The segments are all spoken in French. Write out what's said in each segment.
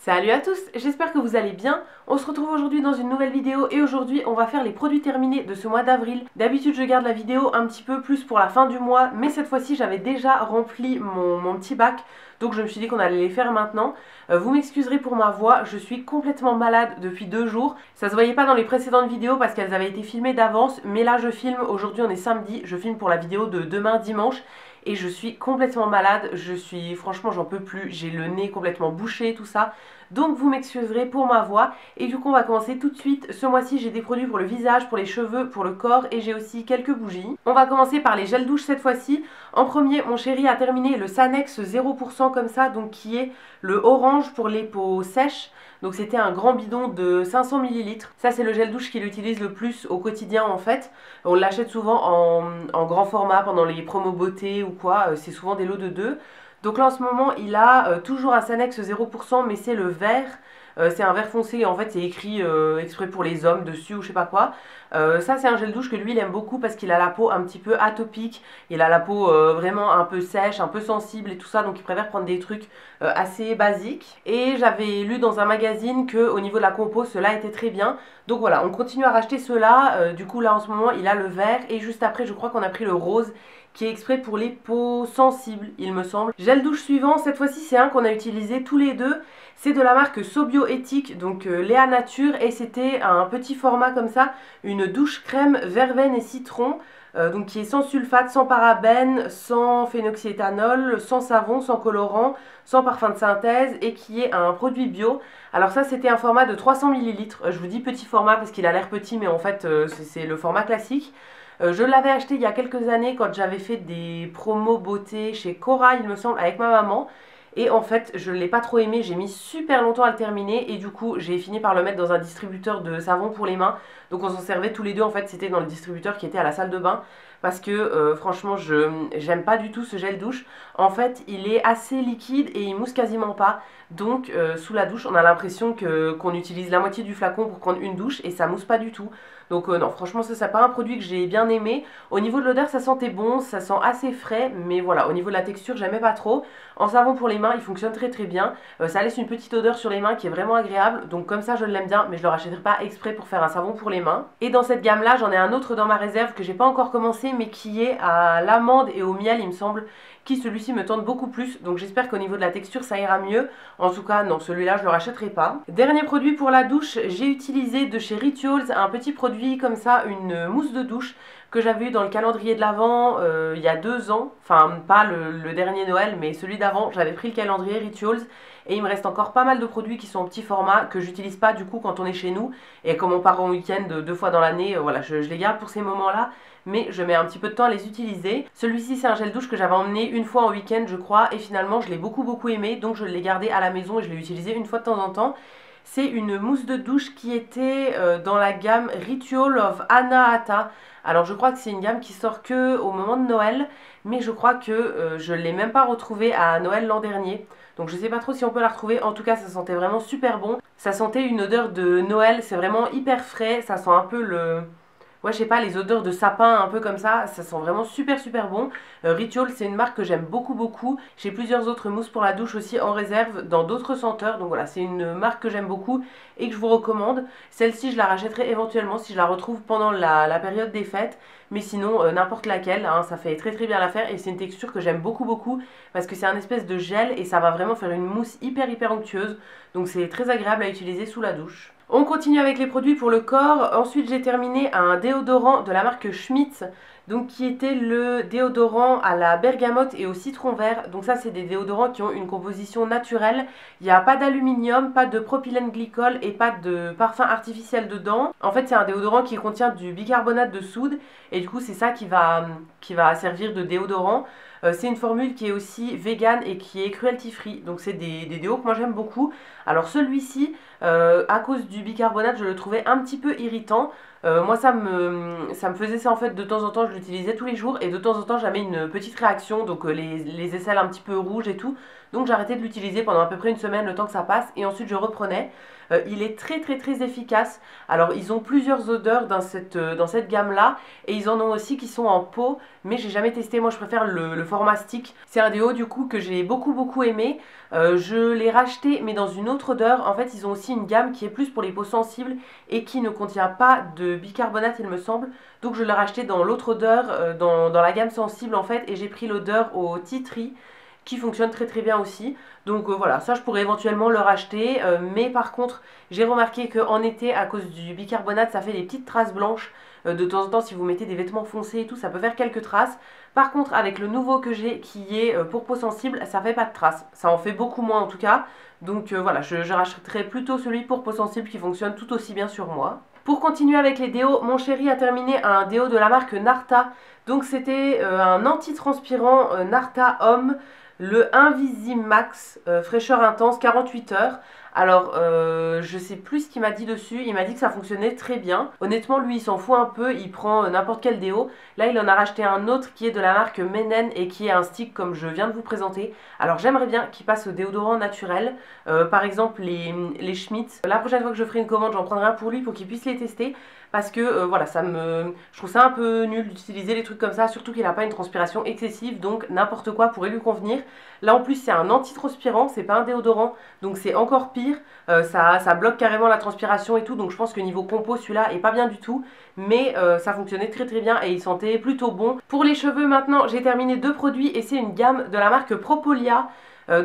Salut à tous, j'espère que vous allez bien. On se retrouve aujourd'hui dans une nouvelle vidéo et aujourd'hui on va faire les produits terminés de ce mois d'avril. D'habitude je garde la vidéo un petit peu plus pour la fin du mois, mais cette fois-ci j'avais déjà rempli mon petit bac, donc je me suis dit qu'on allait les faire maintenant. Vous m'excuserez pour ma voix, je suis complètement malade depuis 2 jours. Ça se voyait pas dans les précédentes vidéos parce qu'elles avaient été filmées d'avance, mais là je filme, aujourd'hui on est samedi, je filme pour la vidéo de demain dimanche. Et je suis complètement malade, franchement j'en peux plus, j'ai le nez complètement bouché, tout ça. Donc vous m'excuserez pour ma voix. Et du coup on va commencer tout de suite. Ce mois-ci j'ai des produits pour le visage, pour les cheveux, pour le corps et j'ai aussi quelques bougies. On va commencer par les gels douche cette fois-ci. En premier, mon chéri a terminé le Sanex 0% comme ça, donc qui est le orange pour les peaux sèches. Donc c'était un grand bidon de 500 ml. Ça c'est le gel douche qu'il utilise le plus au quotidien en fait. On l'achète souvent en grand format pendant les promos beauté ou quoi. C'est souvent des lots de 2. Donc là en ce moment il a toujours un Sanex 0% mais c'est le vert. C'est un vert foncé et en fait c'est écrit exprès pour les hommes dessus ou je sais pas quoi. Ça c'est un gel douche que lui il aime beaucoup parce qu'il a la peau un petit peu atopique. Il a la peau vraiment un peu sèche, un peu sensible et tout ça, donc il préfère prendre des trucs assez basiques. Et j'avais lu dans un magazine que au niveau de la compo cela était très bien. Donc voilà, on continue à racheter cela. Du coup là en ce moment il a le vert et juste après je crois qu'on a pris le rose qui est exprès pour les peaux sensibles, il me semble. Gel douche suivant, cette fois-ci c'est un qu'on a utilisé tous les deux. C'est de la marque Sobioéthique, donc Léa Nature, et c'était un petit format comme ça, une douche crème verveine et citron, donc qui est sans sulfate, sans parabènes, sans phénoxyéthanol, sans savon, sans colorant, sans parfum de synthèse, et qui est un produit bio. Alors ça c'était un format de 300 ml, je vous dis petit format parce qu'il a l'air petit, mais en fait c'est le format classique. Je l'avais acheté il y a quelques années quand j'avais fait des promos beauté chez Cora, il me semble, avec ma maman. Et en fait, je ne l'ai pas trop aimé, j'ai mis super longtemps à le terminer et du coup, j'ai fini par le mettre dans un distributeur de savon pour les mains. Donc on s'en servait tous les deux, en fait, c'était dans le distributeur qui était à la salle de bain. Parce que franchement, j'aime pas du tout ce gel douche. En fait, il est assez liquide et il mousse quasiment pas. Donc sous la douche, on a l'impression qu'on utilise la moitié du flacon pour prendre une douche et ça mousse pas du tout. Donc non, franchement ça c'est pas un produit que j'ai bien aimé. Au niveau de l'odeur ça sentait bon, ça sent assez frais, mais voilà, au niveau de la texture j'aimais pas trop. En savon pour les mains il fonctionne très très bien. Ça laisse une petite odeur sur les mains qui est vraiment agréable, donc comme ça je l'aime bien, mais je le rachèterai pas exprès pour faire un savon pour les mains. Et dans cette gamme là j'en ai un autre dans ma réserve que j'ai pas encore commencé, mais qui est à l'amande et au miel il me semble, qui celui-ci me tente beaucoup plus, donc j'espère qu'au niveau de la texture ça ira mieux. En tout cas non, celui-là je le rachèterai pas. Dernier produit pour la douche, j'ai utilisé de chez Rituals un petit produit comme ça, une mousse de douche que j'avais eu dans le calendrier de l'Avent il y a 2 ans, enfin pas le dernier Noël mais celui d'avant. J'avais pris le calendrier Rituals et il me reste encore pas mal de produits qui sont en petit format que j'utilise pas du coup quand on est chez nous, et comme on part en week-end 2 fois dans l'année, voilà, je les garde pour ces moments là, mais je mets un petit peu de temps à les utiliser. Celui-ci c'est un gel douche que j'avais emmené une fois en week-end je crois, et finalement je l'ai beaucoup aimé, donc je l'ai gardé à la maison et je l'ai utilisé une fois de temps en temps. C'est une mousse de douche qui était dans la gamme Ritual of Anahata. Alors je crois que c'est une gamme qui sort que au moment de Noël, mais je crois que je ne l'ai même pas retrouvée à Noël l'an dernier. Donc je sais pas trop si on peut la retrouver, en tout cas ça sentait vraiment super bon. Ça sentait une odeur de Noël, c'est vraiment hyper frais, ça sent un peu le... Ouais, je sais pas, les odeurs de sapin un peu comme ça sent vraiment super bon. Ritual, c'est une marque que j'aime beaucoup. J'ai plusieurs autres mousses pour la douche aussi en réserve dans d'autres senteurs. Donc voilà, c'est une marque que j'aime beaucoup et que je vous recommande. Celle-ci, je la rachèterai éventuellement si je la retrouve pendant la période des fêtes. Mais sinon, n'importe laquelle, hein, ça fait très bien l'affaire et c'est une texture que j'aime beaucoup parce que c'est un espèce de gel et ça va vraiment faire une mousse hyper onctueuse. Donc c'est très agréable à utiliser sous la douche. On continue avec les produits pour le corps. Ensuite j'ai terminé un déodorant de la marque Schmitz, donc qui était le déodorant à la bergamote et au citron vert. Donc ça c'est des déodorants qui ont une composition naturelle. Il n'y a pas d'aluminium, pas de propylène glycol et pas de parfum artificiel dedans. En fait c'est un déodorant qui contient du bicarbonate de soude et du coup c'est ça qui va servir de déodorant. C'est une formule qui est aussi vegan et qui est cruelty free, donc c'est des déos que moi j'aime beaucoup. Alors celui-ci, à cause du bicarbonate, je le trouvais un petit peu irritant. Moi ça me faisait ça en fait de temps en temps, je l'utilisais tous les jours et de temps en temps j'avais une petite réaction, donc les aisselles un petit peu rouges et tout. Donc j'ai arrêté de l'utiliser pendant à peu près une semaine, le temps que ça passe, et ensuite je reprenais. Il est très très très efficace. Alors ils ont plusieurs odeurs dans cette gamme là, et ils en ont aussi qui sont en pot, mais j'ai jamais testé. Moi je préfère le format stick. C'est un déo du coup que j'ai beaucoup aimé. Je l'ai racheté mais dans une autre odeur. En fait ils ont aussi une gamme qui est plus pour les peaux sensibles et qui ne contient pas de bicarbonate il me semble. Donc je l'ai racheté dans l'autre odeur, dans la gamme sensible en fait, et j'ai pris l'odeur au tea tree qui fonctionne très très bien aussi. Donc voilà, ça je pourrais éventuellement le racheter, mais par contre j'ai remarqué qu'en été à cause du bicarbonate ça fait des petites traces blanches. De temps en temps si vous mettez des vêtements foncés et tout ça peut faire quelques traces. Par contre avec le nouveau que j'ai qui est pour peau sensible ça fait pas de traces, ça en fait beaucoup moins en tout cas. Donc voilà, je rachèterai plutôt celui pour peau sensible qui fonctionne tout aussi bien sur moi. Pour continuer avec les déos, mon chéri a terminé un déo de la marque Narta. Donc c'était un anti-transpirant Narta Homme, le Invisimax fraîcheur intense 48 heures. Alors je sais plus ce qu'il m'a dit dessus, il m'a dit que ça fonctionnait très bien. Honnêtement lui il s'en fout un peu, il prend n'importe quel déo. Là il en a racheté un autre qui est de la marque Menen et qui est un stick comme je viens de vous présenter. Alors j'aimerais bien qu'il passe au déodorant naturel, par exemple les Schmitt. La prochaine fois que je ferai une commande j'en prendrai un pour lui pour qu'il puisse les tester. Parce que voilà, je trouve ça un peu nul d'utiliser les trucs comme ça, surtout qu'il n'a pas une transpiration excessive, donc n'importe quoi pourrait lui convenir. Là en plus c'est un anti-transpirant, c'est pas un déodorant, donc c'est encore pire. Ça bloque carrément la transpiration et tout, donc je pense que niveau compo celui-là est pas bien du tout. Mais ça fonctionnait très très bien et il sentait plutôt bon. Pour les cheveux maintenant, j'ai terminé 2 produits et c'est une gamme de la marque Propolia.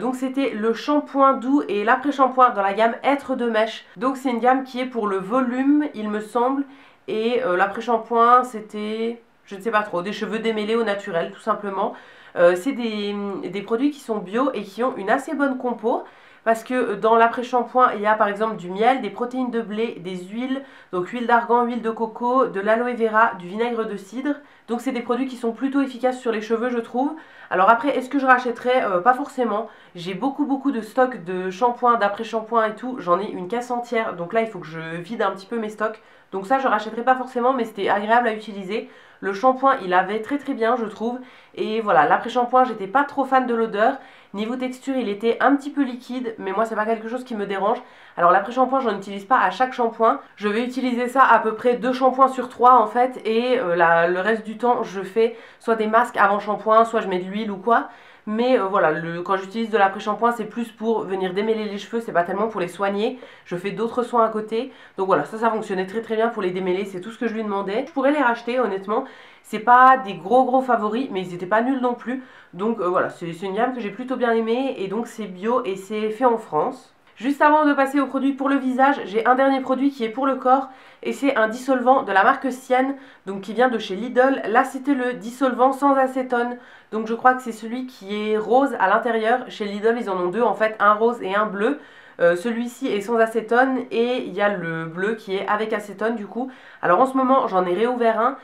Donc c'était le shampoing doux et l'après-shampoing dans la gamme Être de mèche. Donc c'est une gamme qui est pour le volume il me semble. Et l'après-shampoing c'était, je ne sais pas trop, des cheveux démêlés au naturel tout simplement. C'est des produits qui sont bio et qui ont une assez bonne compo. Parce que dans l'après-shampoing, il y a par exemple du miel, des protéines de blé, des huiles, donc huile d'argan, huile de coco, de l'aloe vera, du vinaigre de cidre. Donc c'est des produits qui sont plutôt efficaces sur les cheveux je trouve. Alors après, est-ce que je rachèterais? Pas forcément. J'ai beaucoup de stocks de shampoing, d'après-shampoing et tout. J'en ai une caisse entière, donc là il faut que je vide un petit peu mes stocks. Donc ça je rachèterai pas forcément, mais c'était agréable à utiliser. Le shampoing il avait très bien je trouve. Et voilà, l'après-shampoing j'étais pas trop fan de l'odeur. Niveau texture il était un petit peu liquide, mais moi c'est pas quelque chose qui me dérange. Alors l'après-shampoing j'en utilise pas à chaque shampoing. Je vais utiliser ça à peu près 2 shampoings sur 3 en fait. Et le reste du temps je fais soit des masques avant shampoing, soit je mets de l'huile ou quoi. Mais voilà, quand j'utilise de l'après-shampoing c'est plus pour venir démêler les cheveux, c'est pas tellement pour les soigner. Je fais d'autres soins à côté. Donc voilà, ça fonctionnait très bien pour les démêler, c'est tout ce que je lui demandais. Je pourrais les racheter honnêtement. C'est pas des gros favoris, mais ils étaient pas nuls non plus. Donc voilà, c'est une gamme que j'ai plutôt bien aimée. Et donc c'est bio et c'est fait en France. Juste avant de passer aux produits pour le visage, j'ai un dernier produit qui est pour le corps et c'est un dissolvant de la marque Sienne, donc qui vient de chez Lidl. Là c'était le dissolvant sans acétone, donc je crois que c'est celui qui est rose à l'intérieur. Chez Lidl ils en ont deux en fait, un rose et un bleu. Celui-ci est sans acétone et il y a le bleu qui est avec acétone du coup. Alors en ce moment j'en ai réouvert un,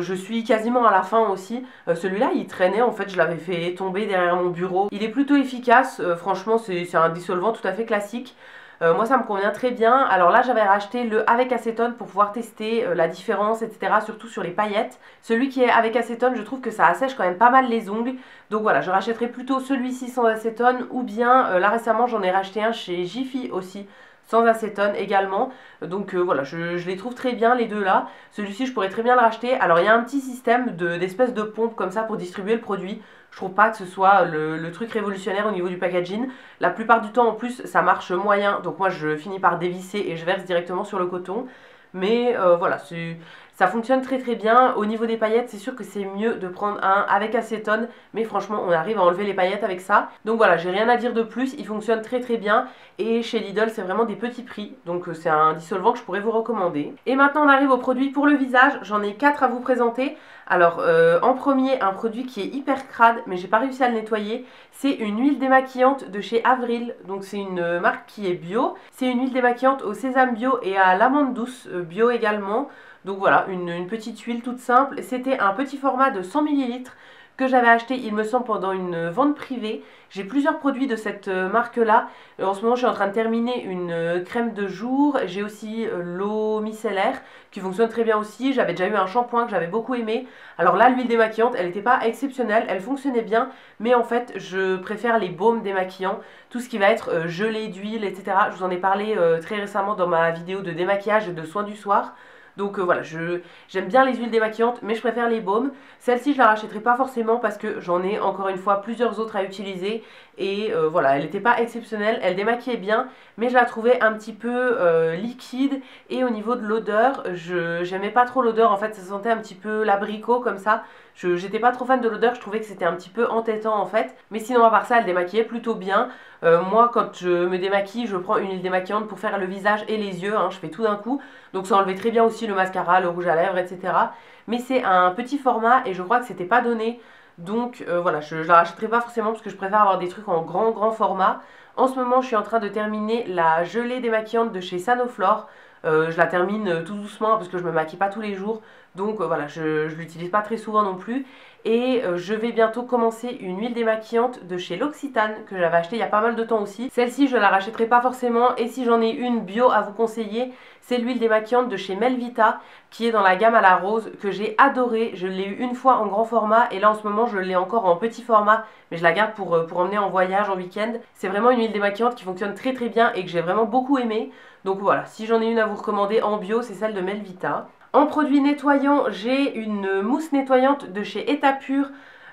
je suis quasiment à la fin aussi. Celui-là il traînait en fait, je l'avais fait tomber derrière mon bureau. Il est plutôt efficace, franchement c'est un dissolvant tout à fait classique. Moi ça me convient très bien. Alors là j'avais racheté le avec acétone pour pouvoir tester la différence etc. Surtout sur les paillettes. Celui qui est avec acétone je trouve que ça assèche quand même pas mal les ongles. Donc voilà, je rachèterai plutôt celui-ci sans acétone. Ou bien là récemment j'en ai racheté un chez Jiffy aussi sans acétone également. Donc voilà, je les trouve très bien les deux là. Celui-ci je pourrais très bien le racheter. Alors il y a un petit système d'espèce de pompe comme ça pour distribuer le produit. Je trouve pas que ce soit le truc révolutionnaire au niveau du packaging. La plupart du temps en plus ça marche moyen. Donc moi je finis par dévisser et je verse directement sur le coton. Mais voilà, ça fonctionne très bien. Au niveau des paillettes, c'est sûr que c'est mieux de prendre un avec acétone. Mais franchement, on arrive à enlever les paillettes avec ça. Donc voilà, j'ai rien à dire de plus. Il fonctionne très bien. Et chez Lidl, c'est vraiment des petits prix. Donc c'est un dissolvant que je pourrais vous recommander. Et maintenant, on arrive aux produits pour le visage. J'en ai 4 à vous présenter. Alors en premier, un produit qui est hyper crade, mais j'ai pas réussi à le nettoyer. C'est une huile démaquillante de chez Avril. Donc c'est une marque qui est bio. C'est une huile démaquillante au sésame bio et à l'amande douce bio également. Donc voilà, une petite huile toute simple. C'était un petit format de 100 ml. que j'avais acheté, il me semble, pendant une vente privée. J'ai plusieurs produits de cette marque là. En ce moment je suis en train de terminer une crème de jour. J'ai aussi l'eau micellaire qui fonctionne très bien aussi. J'avais déjà eu un shampoing que j'avais beaucoup aimé. Alors là l'huile démaquillante elle n'était pas exceptionnelle, elle fonctionnait bien. Mais en fait je préfère les baumes démaquillants. Tout ce qui va être gelée d'huile etc. Je vous en ai parlé très récemment dans ma vidéo de démaquillage et de soins du soir. Donc voilà, j'aime bien les huiles démaquillantes, mais je préfère les baumes. Celle-ci, je la rachèterai pas forcément parce que j'en ai encore une fois plusieurs autres à utiliser. Et voilà, elle n'était pas exceptionnelle, elle démaquillait bien, mais je la trouvais un petit peu liquide. Et au niveau de l'odeur, j'aimais pas trop l'odeur, en fait ça sentait un petit peu l'abricot comme ça. J'étais pas trop fan de l'odeur, je trouvais que c'était un petit peu entêtant en fait. Mais sinon à part ça, elle démaquillait plutôt bien. Moi quand je me démaquille, je prends une huile démaquillante pour faire le visage et les yeux, hein, je fais tout d'un coup. Donc ça enlevait très bien aussi le mascara, le rouge à lèvres, etc. Mais c'est un petit format et je crois que c'était pas donné. Donc voilà, je la rachèterai pas forcément parce que je préfère avoir des trucs en grand format. En ce moment, je suis en train de terminer la gelée démaquillante de chez Sanoflore. Je la termine tout doucement parce que je me maquille pas tous les jours. Donc voilà, je l'utilise pas très souvent non plus. Et je vais bientôt commencer une huile démaquillante de chez L'Occitane que j'avais acheté il y a pas mal de temps aussi. Celle-ci je la rachèterai pas forcément et si j'en ai une bio à vous conseiller, c'est l'huile démaquillante de chez Melvita qui est dans la gamme à la rose que j'ai adorée. Je l'ai eu une fois en grand format et là en ce moment je l'ai encore en petit format mais je la garde pour emmener en voyage, en week-end. C'est vraiment une huile démaquillante qui fonctionne très bien et que j'ai vraiment beaucoup aimé. Donc voilà, si j'en ai une à vous recommander en bio, c'est celle de Melvita. En produit nettoyant, j'ai une mousse nettoyante de chez Etapure.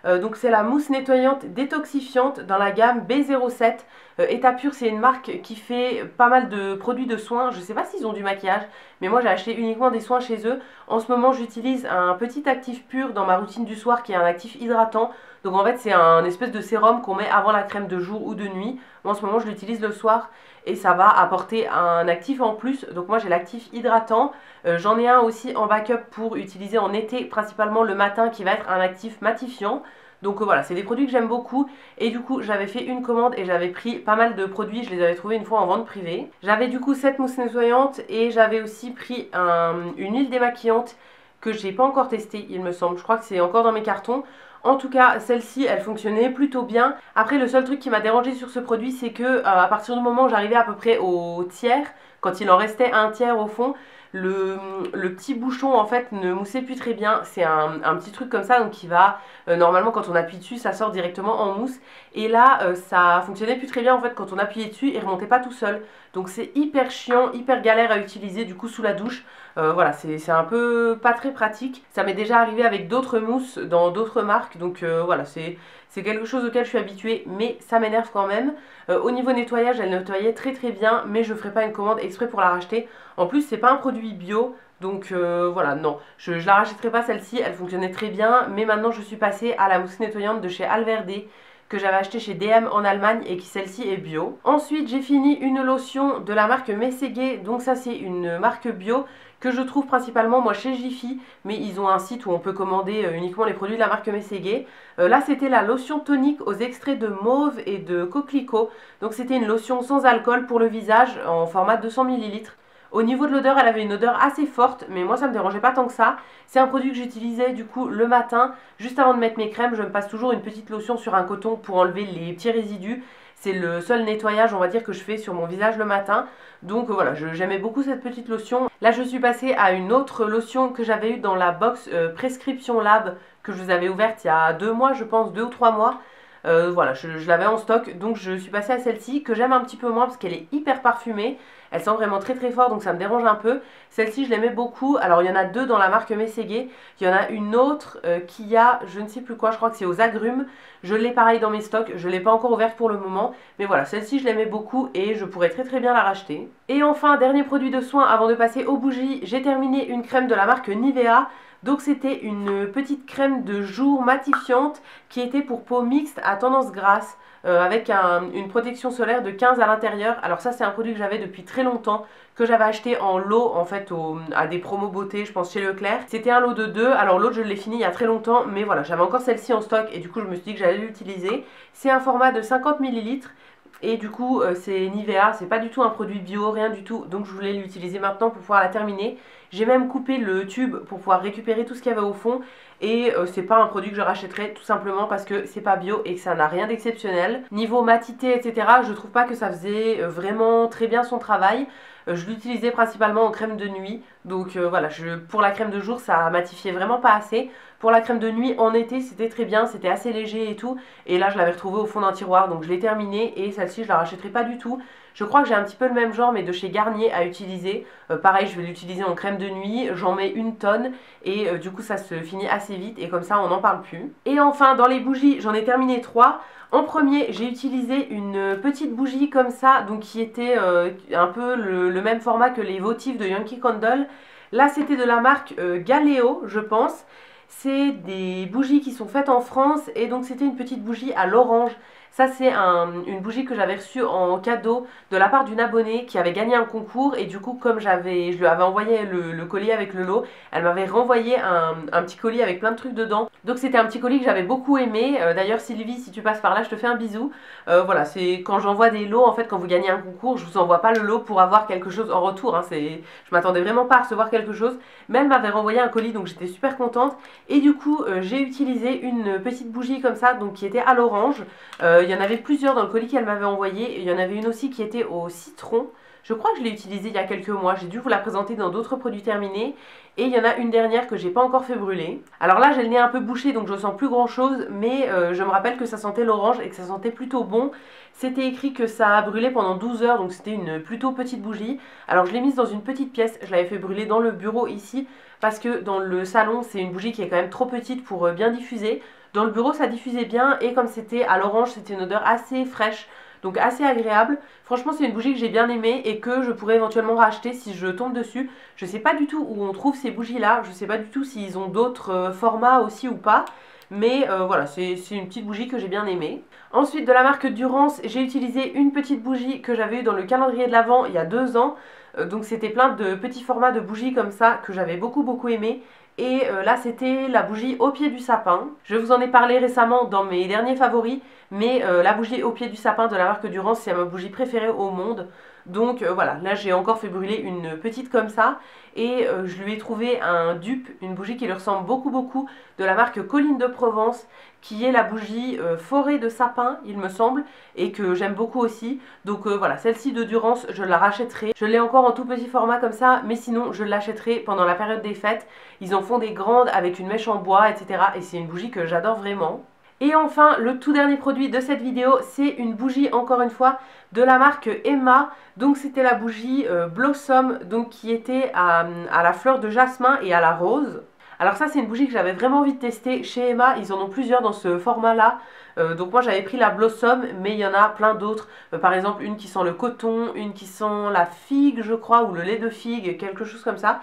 Donc c'est la mousse nettoyante détoxifiante dans la gamme B07. Etapure c'est une marque qui fait pas mal de produits de soins. Je sais pas s'ils ont du maquillage, mais moi j'ai acheté uniquement des soins chez eux. En ce moment j'utilise un petit actif pur dans ma routine du soir qui est un actif hydratant. Donc en fait c'est un espèce de sérum qu'on met avant la crème de jour ou de nuit. Moi en ce moment je l'utilise le soir et ça va apporter un actif en plus. Donc moi j'ai l'actif hydratant. J'en ai un aussi en backup pour utiliser en été, principalement le matin, qui va être un actif matifiant. Donc voilà, c'est des produits que j'aime beaucoup et du coup j'avais fait une commande et j'avais pris pas mal de produits, je les avais trouvés une fois en vente privée. J'avais du coup cette mousse nettoyante et j'avais aussi pris une huile démaquillante que j'ai pas encore testée il me semble, je crois que c'est encore dans mes cartons. En tout cas, celle-ci, elle fonctionnait plutôt bien. Après, le seul truc qui m'a dérangé sur ce produit, c'est que à partir du moment où j'arrivais à peu près au tiers, quand il en restait un tiers au fond, le petit bouchon en fait ne moussait plus très bien. C'est un petit truc comme ça donc qui va normalement quand on appuie dessus ça sort directement en mousse et là ça fonctionnait plus très bien en fait quand on appuyait dessus, il remontait pas tout seul. Donc c'est hyper chiant, hyper galère à utiliser du coup sous la douche. Voilà, c'est un peu pas très pratique. Ça m'est déjà arrivé avec d'autres mousses dans d'autres marques donc voilà, c'est quelque chose auquel je suis habituée mais ça m'énerve quand même. Au niveau nettoyage, elle nettoyait très bien mais je ferai pas une commande exprès pour la racheter. En plus, c'est pas un produit bio, donc voilà, non. Je la rachèterai pas celle-ci, elle fonctionnait très bien, mais maintenant je suis passée à la mousse nettoyante de chez Alverde, que j'avais acheté chez DM en Allemagne et qui celle-ci est bio. Ensuite, j'ai fini une lotion de la marque Messeguet, donc ça c'est une marque bio que je trouve principalement moi chez Jiffy, mais ils ont un site où on peut commander uniquement les produits de la marque Messeguet. Là c'était la lotion tonique aux extraits de mauve et de coquelicot, donc c'était une lotion sans alcool pour le visage en format 200 ml. Au niveau de l'odeur, elle avait une odeur assez forte, mais moi ça me dérangeait pas tant que ça. C'est un produit que j'utilisais du coup le matin, juste avant de mettre mes crèmes, je me passe toujours une petite lotion sur un coton pour enlever les petits résidus. C'est le seul nettoyage on va dire que je fais sur mon visage le matin. Donc voilà, j'aimais beaucoup cette petite lotion. Là je suis passée à une autre lotion que j'avais eue dans la box Prescription Lab que je vous avais ouverte il y a 2 mois je pense, 2 ou 3 mois. Voilà, je l'avais en stock, donc je suis passée à celle-ci que j'aime un petit peu moins parce qu'elle est hyper parfumée. Elle sent vraiment très fort donc ça me dérange un peu. Celle-ci je l'aimais beaucoup. Alors il y en a deux dans la marque Messeguet. Il y en a une autre qui a je ne sais plus quoi, je crois que c'est aux agrumes. Je l'ai pareil dans mes stocks, je ne l'ai pas encore ouverte pour le moment. Mais voilà, celle-ci je l'aimais beaucoup et je pourrais très bien la racheter. Et enfin, dernier produit de soin avant de passer aux bougies, j'ai terminé une crème de la marque Nivea. Donc c'était une petite crème de jour matifiante qui était pour peau mixte à tendance grasse avec une protection solaire de 15 à l'intérieur. Alors ça c'est un produit que j'avais depuis très longtemps, que j'avais acheté en lot en fait à des promos beauté je pense chez Leclerc. C'était un lot de 2, alors l'autre je l'ai fini il y a très longtemps mais voilà j'avais encore celle-ci en stock et du coup je me suis dit que j'allais l'utiliser. C'est un format de 50 ml. Et du coup c'est Nivea, c'est pas du tout un produit bio, rien du tout, donc je voulais l'utiliser maintenant pour pouvoir la terminer. J'ai même coupé le tube pour pouvoir récupérer tout ce qu'il y avait au fond. et c'est pas un produit que je rachèterai tout simplement parce que c'est pas bio et que ça n'a rien d'exceptionnel. Niveau matité etc, je trouve pas que ça faisait vraiment très bien son travail. Je l'utilisais principalement en crème de nuit, donc voilà, pour la crème de jour ça matifiait vraiment pas assez. Pour la crème de nuit en été c'était très bien, c'était assez léger et tout, et là je l'avais retrouvée au fond d'un tiroir, donc je l'ai terminée et celle-ci je la rachèterai pas du tout. Je crois que j'ai un petit peu le même genre mais de chez Garnier à utiliser. Pareil, je vais l'utiliser en crème de nuit, j'en mets une tonne et du coup ça se finit assez vite et comme ça on n'en parle plus. Et enfin dans les bougies, j'en ai terminé 3. En premier, j'ai utilisé une petite bougie comme ça, donc qui était un peu le même format que les votifs de Yankee Candle. Là c'était de la marque Galeo je pense. C'est des bougies qui sont faites en France et donc c'était une petite bougie à l'orange. Ça c'est une bougie que j'avais reçue en cadeau de la part d'une abonnée qui avait gagné un concours et du coup comme je lui avais envoyé le colis avec le lot, elle m'avait renvoyé un petit colis avec plein de trucs dedans. Donc c'était un petit colis que j'avais beaucoup aimé. D'ailleurs Sylvie, si tu passes par là, je te fais un bisou. Voilà, c'est quand j'envoie des lots, en fait quand vous gagnez un concours, je vous envoie pas le lot pour avoir quelque chose en retour. Hein. Je m'attendais vraiment pas à recevoir quelque chose, mais elle m'avait renvoyé un colis donc j'étais super contente. Et du coup j'ai utilisé une petite bougie comme ça, donc qui était à l'orange. Il y en avait plusieurs dans le colis qu'elle m'avait envoyé. Il y en avait une aussi qui était au citron. Je crois que je l'ai utilisée il y a quelques mois. J'ai dû vous la présenter dans d'autres produits terminés. Et il y en a une dernière que j'ai pas encore fait brûler. Alors là j'ai le nez un peu bouché donc je sens plus grand chose. Mais je me rappelle que ça sentait l'orange et que ça sentait plutôt bon. C'était écrit que ça a brûlé pendant 12 heures. Donc c'était une plutôt petite bougie. Alors je l'ai mise dans une petite pièce. Je l'avais fait brûler dans le bureau ici. Parce que dans le salon c'est une bougie qui est quand même trop petite pour bien diffuser. Dans le bureau ça diffusait bien et comme c'était à l'orange c'était une odeur assez fraîche, donc assez agréable. Franchement c'est une bougie que j'ai bien aimée et que je pourrais éventuellement racheter si je tombe dessus. Je sais pas du tout où on trouve ces bougies là, je sais pas du tout s'ils ont d'autres formats aussi ou pas. Mais voilà, c'est une petite bougie que j'ai bien aimée. Ensuite de la marque Durance, j'ai utilisé une petite bougie que j'avais eue dans le calendrier de l'Avent il y a 2 ans. Donc c'était plein de petits formats de bougies comme ça que j'avais beaucoup aimé. Et là c'était la bougie au pied du sapin. Je vous en ai parlé récemment dans mes derniers favoris. Mais la bougie au pied du sapin de la marque Durance c'est ma bougie préférée au monde. Donc voilà, là j'ai encore fait brûler une petite comme ça. Et je lui ai trouvé un dupe, une bougie qui lui ressemble beaucoup de la marque Colline de Provence, qui est la bougie forêt de sapin il me semble, et que j'aime beaucoup aussi. Donc voilà, celle-ci de Durance je la rachèterai. Je l'ai encore en tout petit format comme ça, mais sinon je l'achèterai pendant la période des fêtes. Ils en font des grandes avec une mèche en bois etc. Et c'est une bougie que j'adore vraiment. Et enfin, le tout dernier produit de cette vidéo, c'est une bougie, encore une fois, de la marque Emma. Donc c'était la bougie Blossom, donc qui était à la fleur de jasmin et à la rose. Alors ça c'est une bougie que j'avais vraiment envie de tester chez Emma, ils en ont plusieurs dans ce format là. Donc moi j'avais pris la Blossom, mais il y en a plein d'autres. Par exemple une qui sent le coton, une qui sent la figue je crois, ou le lait de figue, quelque chose comme ça.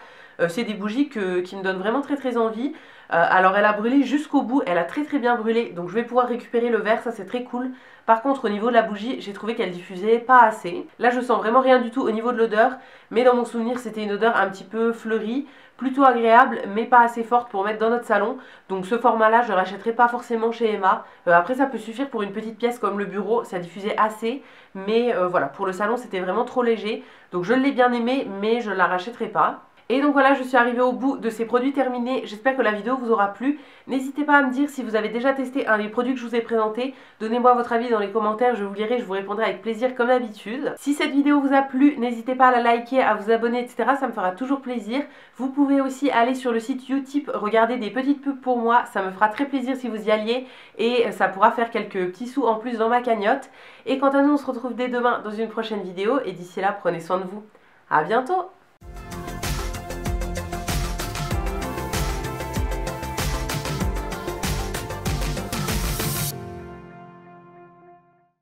C'est des bougies qui me donnent vraiment très envie. Alors elle a brûlé jusqu'au bout, elle a très bien brûlé, donc je vais pouvoir récupérer le verre, ça c'est très cool. Par contre au niveau de la bougie, j'ai trouvé qu'elle diffusait pas assez. Là je sens vraiment rien du tout au niveau de l'odeur, mais dans mon souvenir c'était une odeur un petit peu fleurie, plutôt agréable, mais pas assez forte pour mettre dans notre salon. Donc ce format là je ne rachèterai pas forcément chez Emma. Après ça peut suffire pour une petite pièce comme le bureau, ça diffusait assez, mais voilà, pour le salon c'était vraiment trop léger. Donc je l'ai bien aimé, mais je ne la rachèterai pas. Et donc voilà, je suis arrivée au bout de ces produits terminés. J'espère que la vidéo vous aura plu. N'hésitez pas à me dire si vous avez déjà testé un des produits que je vous ai présentés. Donnez-moi votre avis dans les commentaires, je vous lirai, je vous répondrai avec plaisir comme d'habitude. Si cette vidéo vous a plu, n'hésitez pas à la liker, à vous abonner, etc. Ça me fera toujours plaisir. Vous pouvez aussi aller sur le site Utip, regarder des petites pubs pour moi. Ça me fera très plaisir si vous y alliez et ça pourra faire quelques petits sous en plus dans ma cagnotte. Et quant à nous, on se retrouve dès demain dans une prochaine vidéo et d'ici là, prenez soin de vous. À bientôt!